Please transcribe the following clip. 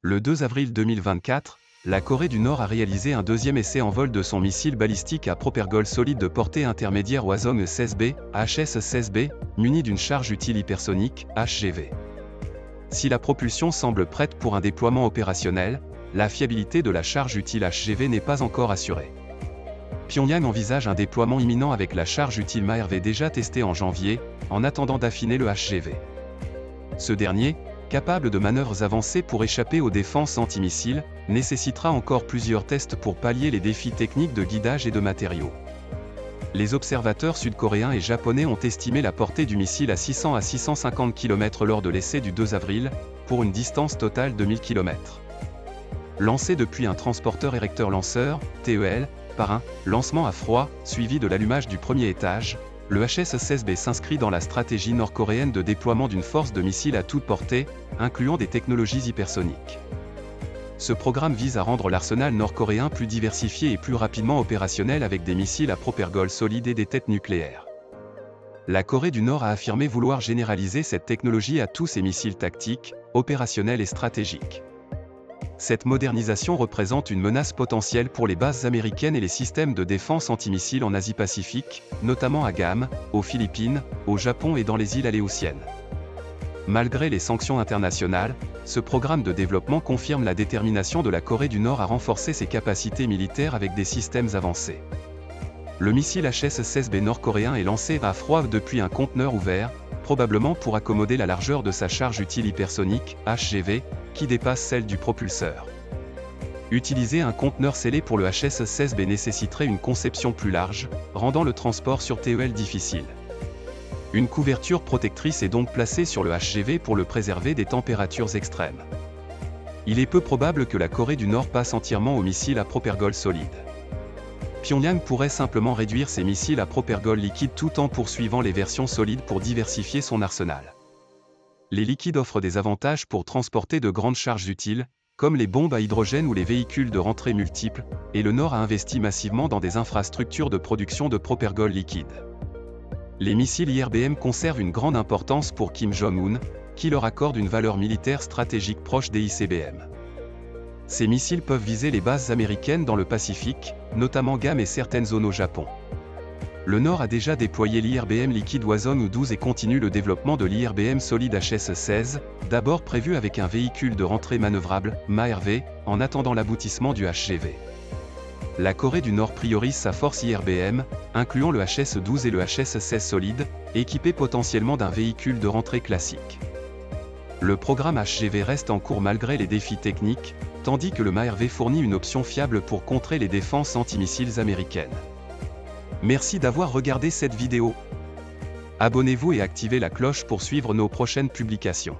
Le 2 avril 2024, la Corée du Nord a réalisé un deuxième essai en vol de son missile balistique à propergol solide de portée intermédiaire Hwasong-16B, HS-16B, muni d'une charge utile hypersonique, HGV. Si la propulsion semble prête pour un déploiement opérationnel, la fiabilité de la charge utile HGV n'est pas encore assurée. Pyongyang envisage un déploiement imminent avec la charge utile MAERV déjà testée en janvier, en attendant d'affiner le HGV. Ce dernier, capable de manœuvres avancées pour échapper aux défenses antimissiles, nécessitera encore plusieurs tests pour pallier les défis techniques de guidage et de matériaux. Les observateurs sud-coréens et japonais ont estimé la portée du missile à 600 à 650 km lors de l'essai du 2 avril, pour une distance totale de 1000 km. Lancé depuis un transporteur érecteur-lanceur, TEL, par un lancement à froid, suivi de l'allumage du premier étage, le HS-16B s'inscrit dans la stratégie nord-coréenne de déploiement d'une force de missiles à toute portée, incluant des technologies hypersoniques. Ce programme vise à rendre l'arsenal nord-coréen plus diversifié et plus rapidement opérationnel avec des missiles à propergol solide et des têtes nucléaires. La Corée du Nord a affirmé vouloir généraliser cette technologie à tous ses missiles tactiques, opérationnels et stratégiques. Cette modernisation représente une menace potentielle pour les bases américaines et les systèmes de défense antimissiles en Asie-Pacifique, notamment à Guam, aux Philippines, au Japon et dans les îles Aléoutiennes. Malgré les sanctions internationales, ce programme de développement confirme la détermination de la Corée du Nord à renforcer ses capacités militaires avec des systèmes avancés. Le missile HS-16B nord-coréen est lancé à froid depuis un conteneur ouvert, probablement pour accommoder la largeur de sa charge utile hypersonique, HGV, qui dépasse celle du propulseur. Utiliser un conteneur scellé pour le HS-16B nécessiterait une conception plus large, rendant le transport sur TEL difficile. Une couverture protectrice est donc placée sur le HGV pour le préserver des températures extrêmes. Il est peu probable que la Corée du Nord passe entièrement aux missiles à propergol solide. Pyongyang pourrait simplement réduire ses missiles à propergol liquide tout en poursuivant les versions solides pour diversifier son arsenal. Les liquides offrent des avantages pour transporter de grandes charges utiles, comme les bombes à hydrogène ou les véhicules de rentrée multiples, et le Nord a investi massivement dans des infrastructures de production de propergol liquide. Les missiles IRBM conservent une grande importance pour Kim Jong-un, qui leur accorde une valeur militaire stratégique proche des ICBM. Ces missiles peuvent viser les bases américaines dans le Pacifique, notamment Guam et certaines zones au Japon. Le Nord a déjà déployé l'IRBM liquide Hwasong-12 et continue le développement de l'IRBM solide HS-16, d'abord prévu avec un véhicule de rentrée manœuvrable, MAERV, en attendant l'aboutissement du HGV. La Corée du Nord priorise sa force IRBM, incluant le HS-12 et le HS-16 solide, équipés potentiellement d'un véhicule de rentrée classique. Le programme HGV reste en cours malgré les défis techniques, tandis que le MAERV fournit une option fiable pour contrer les défenses antimissiles américaines. Merci d'avoir regardé cette vidéo. Abonnez-vous et activez la cloche pour suivre nos prochaines publications.